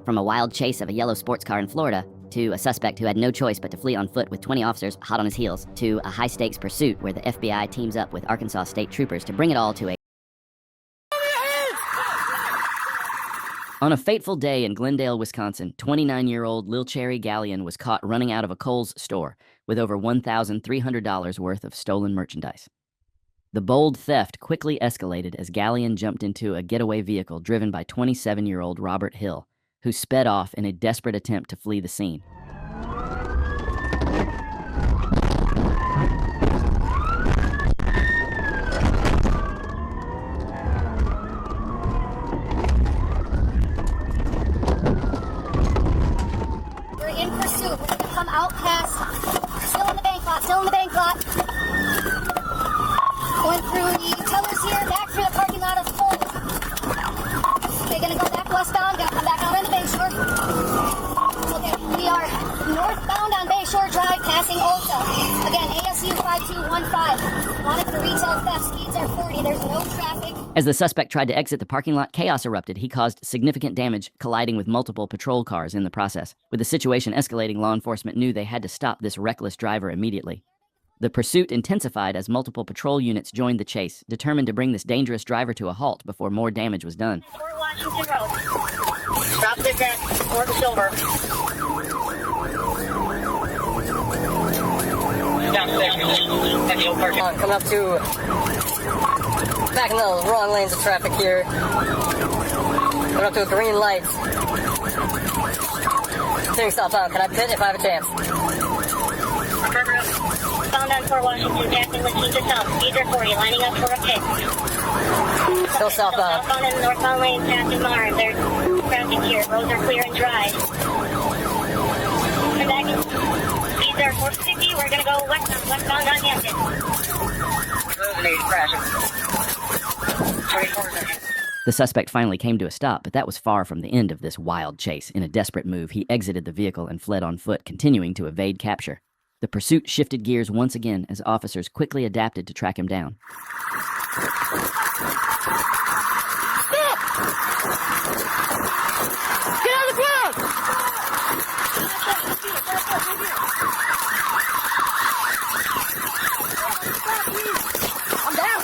From a wild chase of a yellow sports car in Florida, to a suspect who had no choice but to flee on foot with 20 officers hot on his heels, to a high-stakes pursuit where the FBI teams up with Arkansas state troopers to bring it all to a... On a fateful day in Glendale, Wisconsin, 29-year-old Lil Cherry Gallion was caught running out of a Kohl's store with over $1,300 worth of stolen merchandise. The bold theft quickly escalated as Gallion jumped into a getaway vehicle driven by 27-year-old Robert Hill, who sped off in a desperate attempt to flee the scene. We're in pursuit. We're going to come out past, still in the bank lot. Going through the tellers here, back through the parking lot of Kohl's. They're going to go back westbound, going to come back out on the Bayshore. Okay, we are northbound on Bayshore Drive, passing Ulta. Again, ASU 5215. Wanted for retail theft, speeds are 40. There's no traffic. As the suspect tried to exit the parking lot, chaos erupted. He caused significant damage, colliding with multiple patrol cars in the process. With the situation escalating, law enforcement knew they had to stop this reckless driver immediately. The pursuit intensified as multiple patrol units joined the chase, determined to bring this dangerous driver to a halt before more damage was done. Fort Washington Road. Stop this at Fort Silver. Coming up to back in the wrong lanes of traffic here. Coming up to a green light. Doing southbound. Can I pit if I have a chance? Found on Fort Washington, passing with Keys South. Speeds are 40, lining up for a pit. Still southbound. Southbound in the northbound lane, passing Mars. There's traffic here. Roads are clear and dry. Come back in. Speeds are 450. We're going to go westbound on Hampton. The suspect finally came to a stop, but that was far from the end of this wild chase. In a desperate move, he exited the vehicle and fled on foot, continuing to evade capture. The pursuit shifted gears once again as officers quickly adapted to track him down. Get out of the crowd! I'm down.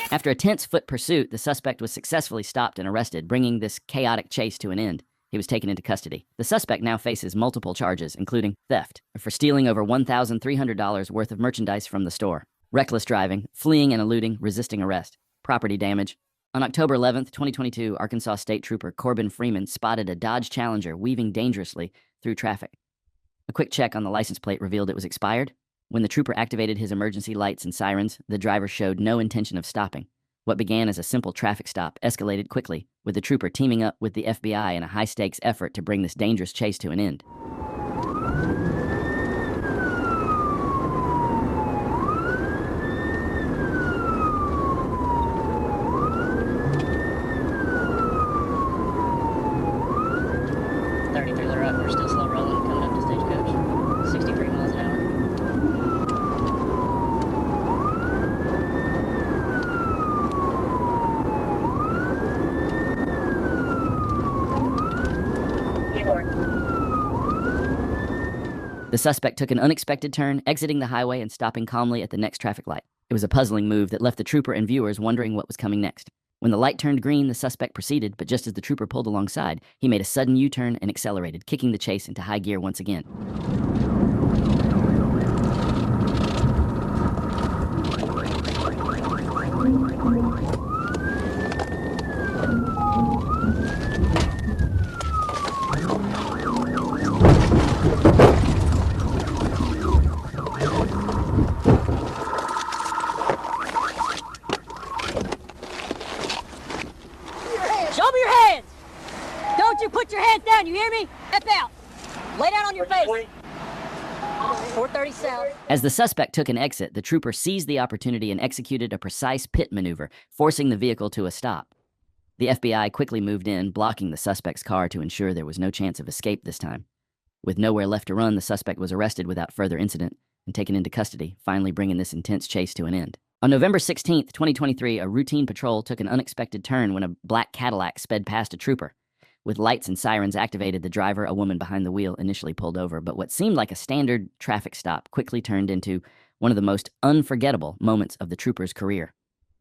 After a tense foot pursuit, the suspect was successfully stopped and arrested, bringing this chaotic chase to an end. He was taken into custody. The suspect now faces multiple charges, including theft for stealing over $1,300 worth of merchandise from the store, reckless driving, fleeing and eluding, resisting arrest, property damage. On October 11th, 2022, Arkansas State Trooper Corbin Freeman spotted a Dodge Challenger weaving dangerously through traffic. A quick check on the license plate revealed it was expired. When the trooper activated his emergency lights and sirens, the driver showed no intention of stopping. What began as a simple traffic stop escalated quickly, with the trooper teaming up with the FBI in a high-stakes effort to bring this dangerous chase to an end. We're still slow rolling, coming up to Stagecoach. 63 miles an hour. The suspect took an unexpected turn, exiting the highway and stopping calmly at the next traffic light. It was a puzzling move that left the trooper and viewers wondering what was coming next. When the light turned green, the suspect proceeded, but just as the trooper pulled alongside, he made a sudden U-turn and accelerated, kicking the chase into high gear once again. Show me your hands! Don't you put your hands down, you hear me? Step out. Lay down on your face. 430 South. As the suspect took an exit, the trooper seized the opportunity and executed a precise pit maneuver, forcing the vehicle to a stop. The FBI quickly moved in, blocking the suspect's car to ensure there was no chance of escape this time. With nowhere left to run, the suspect was arrested without further incident and taken into custody, finally bringing this intense chase to an end. On November 16th, 2023, a routine patrol took an unexpected turn when a black Cadillac sped past a trooper. With lights and sirens activated, the driver, a woman behind the wheel, initially pulled over, but what seemed like a standard traffic stop quickly turned into one of the most unforgettable moments of the trooper's career.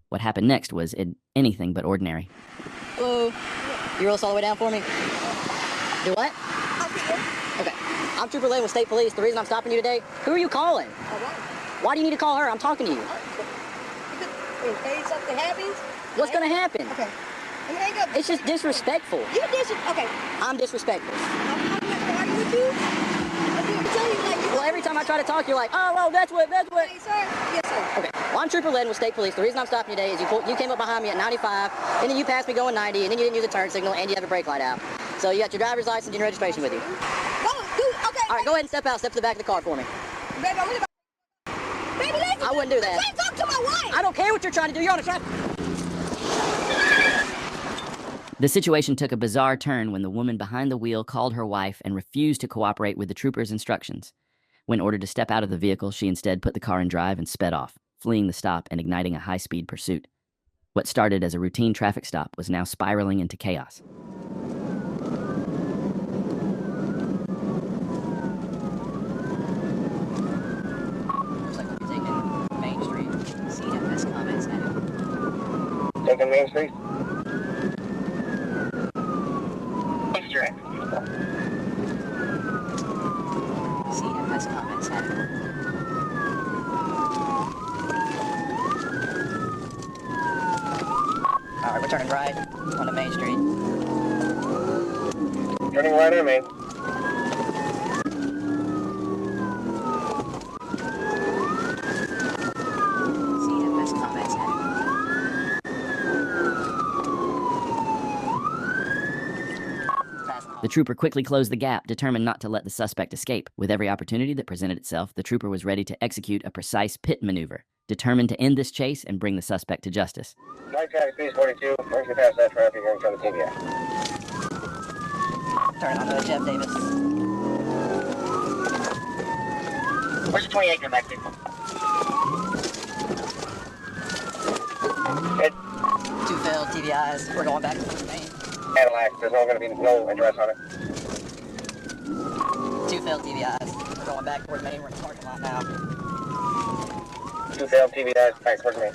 What happened next was anything but ordinary. Hello. You roll this all the way down for me? Do what? Okay. I'm Trooper Lynn with State Police. The reason I'm stopping you today, who are you calling? Why do you need to call her? I'm talking to you. In case something happens? What's going to happen? Okay. You hang up. It's just disrespectful. Okay. I'm disrespectful. I'm not arguing with you. I'm telling you, like, Well, every time I try to talk, you're like, oh, that's what. Hey, sir. Yes, sir. Okay. Well, I'm Trooper Lynn with State Police. The reason I'm stopping you today is you came up behind me at 95, and then you passed me going 90, and then you didn't use a turn signal, and you have a brake light out. So you got your driver's license and your registration with you. Go, dude. Okay. All right, go ahead and step out. Step to the back of the car for me. Baby, I'm really Baby, listen. I wouldn't do that. I can't talk to my wife. I don't care what you're trying to do. You're on a traffic. The situation took a bizarre turn when the woman behind the wheel called her wife and refused to cooperate with the trooper's instructions. When ordered to step out of the vehicle, she instead put the car in drive and sped off, fleeing the stop and igniting a high-speed pursuit. What started as a routine traffic stop was now spiraling into chaos. Looks like we'll be taking Main Street. CFS comments now. Taking Main Street? CFS comments now. All right, we're turning right onto Main Street. Turning right on Main. CFS comments now. The trooper quickly closed the gap, determined not to let the suspect escape. With every opportunity that presented itself, the trooper was ready to execute a precise pit maneuver, determined to end this chase and bring the suspect to justice. Night traffic speed is 42. Once you pass that traffic, you're in front of the TBI. Turn on to Jeff Davis. Where's the 28 come back to? Two failed TVIs. We're going back to Main. Cadillac, there's going to be no address on it. Two failed TVIs. We're going back toward Main. We're in the parking lot now. 2 failed TBIs, back towards me.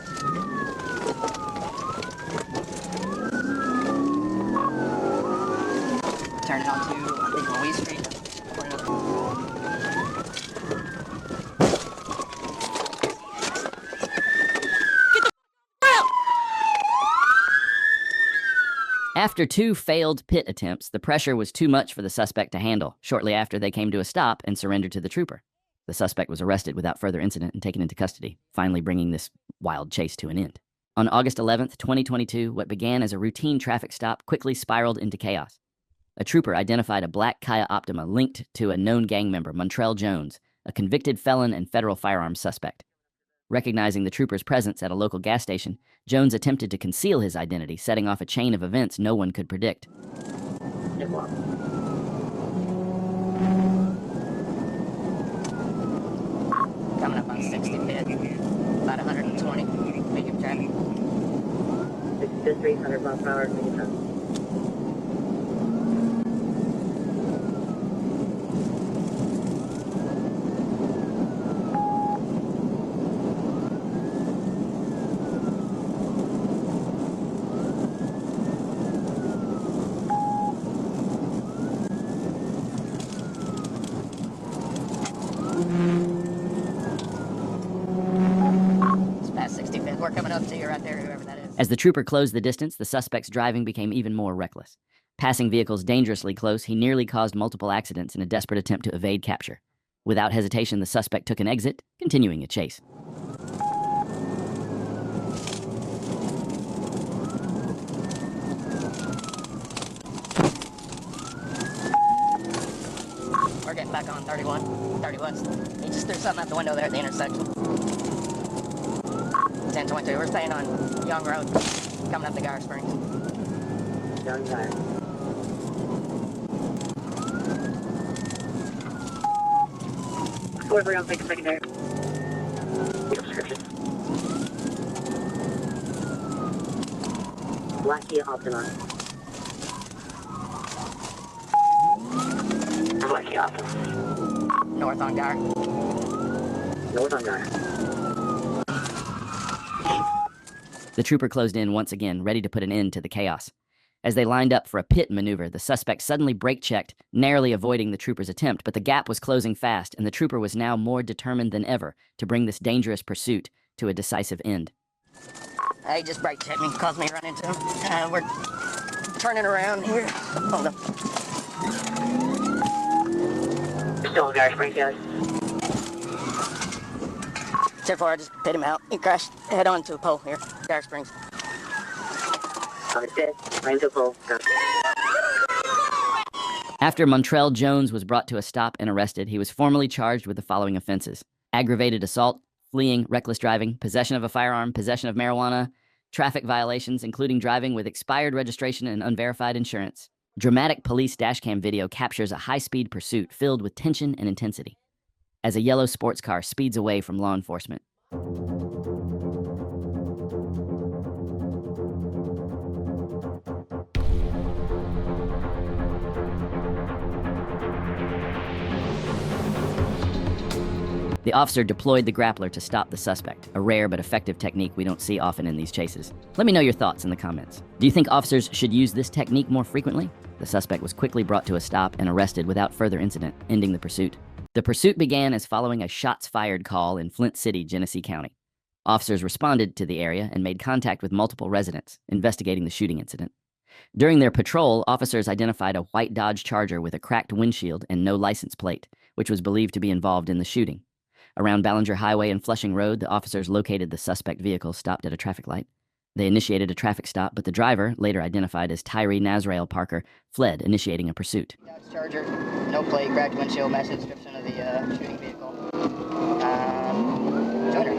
Turning onto, I think, Louise Street. After 2 failed pit attempts, the pressure was too much for the suspect to handle. Shortly after, they came to a stop and surrendered to the trooper. The suspect was arrested without further incident and taken into custody, finally bringing this wild chase to an end. On August 11th, 2022, what began as a routine traffic stop quickly spiraled into chaos. A trooper identified a black Kia Optima linked to a known gang member, Montrell Jones, a convicted felon and federal firearms suspect. Recognizing the trooper's presence at a local gas station, Jones attempted to conceal his identity, setting off a chain of events no one could predict. Coming up on 65th, about 120, medium traffic. 300 miles per hour, medium traffic. It's past 65th. We're coming up to you right there, whoever that is. As the trooper closed the distance, the suspect's driving became even more reckless. Passing vehicles dangerously close, he nearly caused multiple accidents in a desperate attempt to evade capture. Without hesitation, the suspect took an exit, continuing a chase. We're getting back on 30 West. He just threw something out the window there at the intersection. 1022. We're staying on Young Road, coming up to Gar Springs. Young guy. Delivery on secondary. Subscription. Black Kia Optima. Black Kia Optima. North on Gar. North on Gar. The trooper closed in once again, ready to put an end to the chaos. As they lined up for a pit maneuver, the suspect suddenly brake-checked, narrowly avoiding the trooper's attempt, but the gap was closing fast, and the trooper was now more determined than ever to bring this dangerous pursuit to a decisive end. He just brake-checked me, caused me to run into him. We're turning around here. Hold up. Still on Gar Springs, guys. 10-4, I just hit him out. He crashed head-on to a pole here, Gar Springs. On his pit, ran into a pole. After Montrell Jones was brought to a stop and arrested, he was formally charged with the following offenses: aggravated assault, fleeing, reckless driving, possession of a firearm, possession of marijuana, traffic violations, including driving with expired registration and unverified insurance. Dramatic police dashcam video captures a high-speed pursuit filled with tension and intensity as a yellow sports car speeds away from law enforcement. The officer deployed the grappler to stop the suspect, a rare but effective technique we don't see often in these chases. Let me know your thoughts in the comments. Do you think officers should use this technique more frequently? The suspect was quickly brought to a stop and arrested without further incident, ending the pursuit. The pursuit began as following a shots-fired call in Flint City, Genesee County. Officers responded to the area and made contact with multiple residents, investigating the shooting incident. During their patrol, officers identified a white Dodge Charger with a cracked windshield and no license plate, which was believed to be involved in the shooting. Around Ballinger Highway and Flushing Road, the officers located the suspect vehicle stopped at a traffic light. They initiated a traffic stop, but the driver, later identified as Tyree Nazrael Parker, fled, initiating a pursuit. Dodge Charger, no plate, cracked windshield, matched the description of the shooting vehicle. Joiner.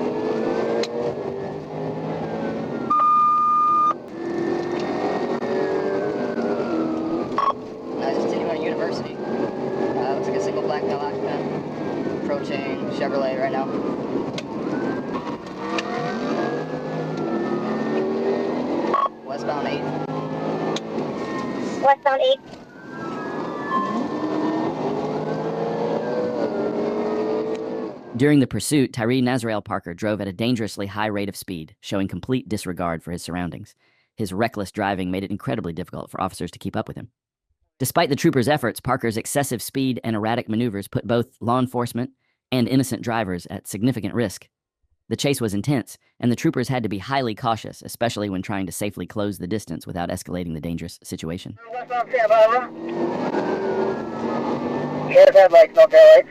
This is City University. Looks like a single black male occupant. Approaching Chevrolet right now. Westbound 8. Westbound 8. During the pursuit, Tyree Nazrael Parker drove at a dangerously high rate of speed, showing complete disregard for his surroundings. His reckless driving made it incredibly difficult for officers to keep up with him. Despite the troopers' efforts, Parker's excessive speed and erratic maneuvers put both law enforcement and innocent drivers at significant risk. The chase was intense, and the troopers had to be highly cautious, especially when trying to safely close the distance without escalating the dangerous situation. Westbound Santa Barbara. Sheriff headlights, no tail lights.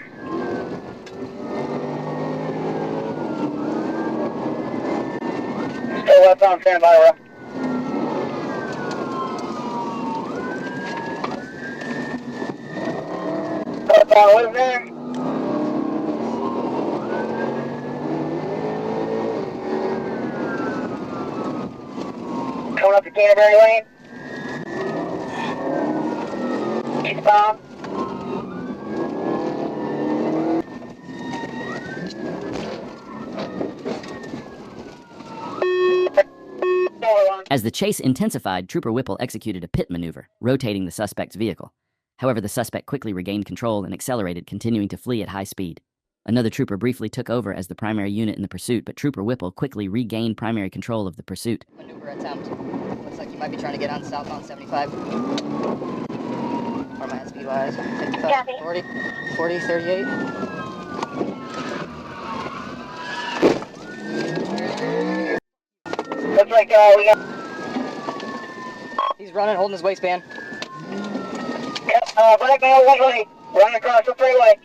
Still westbound Santa Barbara. Westbound, what is there? Coming up to Canterbury Lane. Eastbound. As the chase intensified, Trooper Whipple executed a pit maneuver, rotating the suspect's vehicle. However, the suspect quickly regained control and accelerated, continuing to flee at high speed. Another trooper briefly took over as the primary unit in the pursuit, but Trooper Whipple quickly regained primary control of the pursuit. Maneuver attempt. Looks like you might be trying to get on southbound 75. Or my head speed wise. 55, 40, 40, 38. Looks like we got. He's running, holding his waistband. Yep, black male, white hoodie, running across the freeway.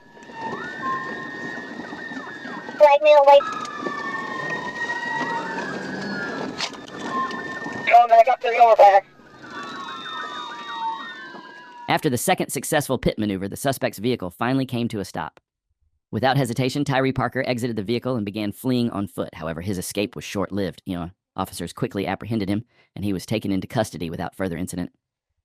Black male, white. Coming back up to the overpass. After the second successful pit maneuver, the suspect's vehicle finally came to a stop. Without hesitation, Tyree Parker exited the vehicle and began fleeing on foot. However, his escape was short-lived. Officers quickly apprehended him, and he was taken into custody without further incident.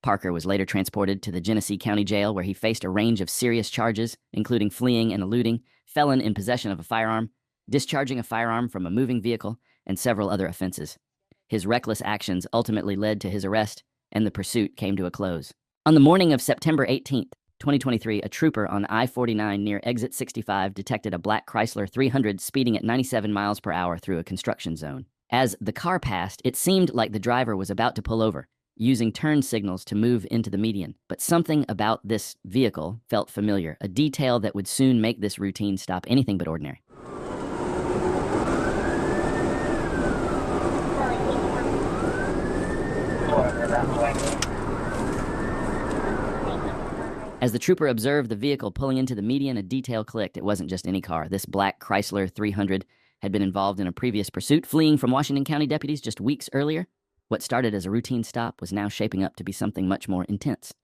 Parker was later transported to the Genesee County Jail, where he faced a range of serious charges, including fleeing and eluding, felon in possession of a firearm, discharging a firearm from a moving vehicle, and several other offenses. His reckless actions ultimately led to his arrest, and the pursuit came to a close. On the morning of September 18th, 2023, a trooper on I-49 near Exit 65 detected a black Chrysler 300 speeding at 97 miles per hour through a construction zone. As the car passed, it seemed like the driver was about to pull over, using turn signals to move into the median. But something about this vehicle felt familiar, a detail that would soon make this routine stop anything but ordinary. As the trooper observed the vehicle pulling into the median, a detail clicked. It wasn't just any car. This black Chrysler 300 had been involved in a previous pursuit, fleeing from Washington County deputies just weeks earlier. What started as a routine stop was now shaping up to be something much more intense.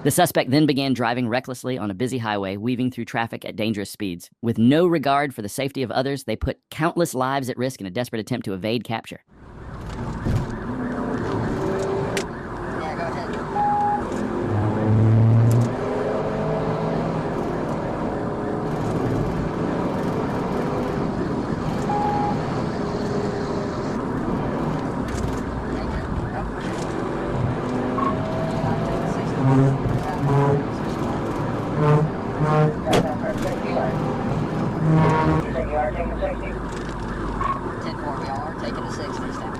The suspect then began driving recklessly on a busy highway, weaving through traffic at dangerous speeds. With no regard for the safety of others, they put countless lives at risk in a desperate attempt to evade capture. Yeah, go ahead. You are taking 60. 10-4, y'all are taking the 60 now.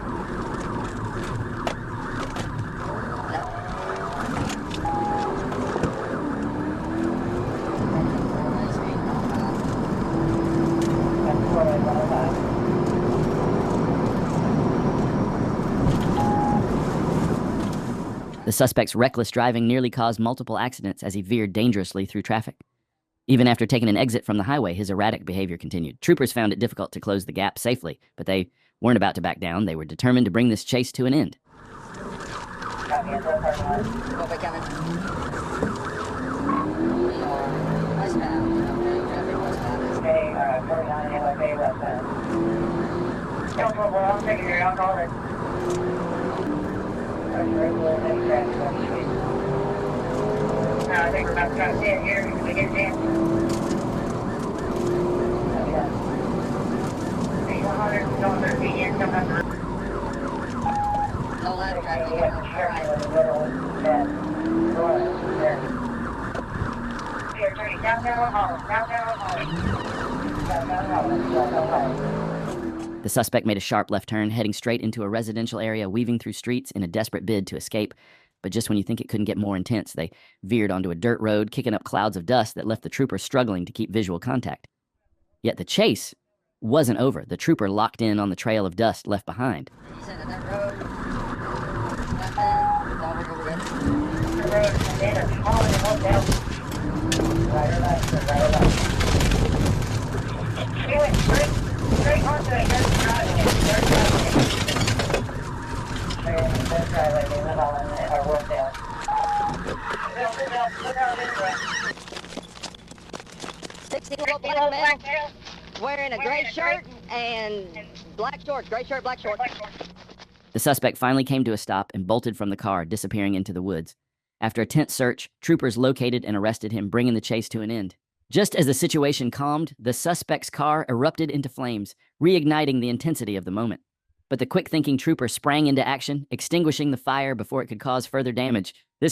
The suspect's reckless driving nearly caused multiple accidents as he veered dangerously through traffic. Even after taking an exit from the highway, his erratic behavior continued. Troopers found it difficult to close the gap safely, but they weren't about to back down. They were determined to bring this chase to an end. Coming. We are westbound. Traffic westbound. Okay, 49 LFA westbound. Don't trouble, I'm taking your alcohol. I think we're about to try to see it here. Can we get it in? 100, don't let me in, come up. No ladder traffic. The suspect made a sharp left turn, heading straight into a residential area, weaving through streets in a desperate bid to escape. But just when you think it couldn't get more intense, they veered onto a dirt road, kicking up clouds of dust that left the trooper struggling to keep visual contact. Yet the chase wasn't over. The trooper locked in on the trail of dust left behind. He's in that road. Black male, wearing a gray shirt and black shorts. Gray shirt, black shorts. The suspect finally came to a stop and bolted from the car, disappearing into the woods. After a tense search, troopers located and arrested him, bringing the chase to an end. Just as the situation calmed, the suspect's car erupted into flames, reigniting the intensity of the moment. But the quick-thinking trooper sprang into action, extinguishing the fire before it could cause further damage. This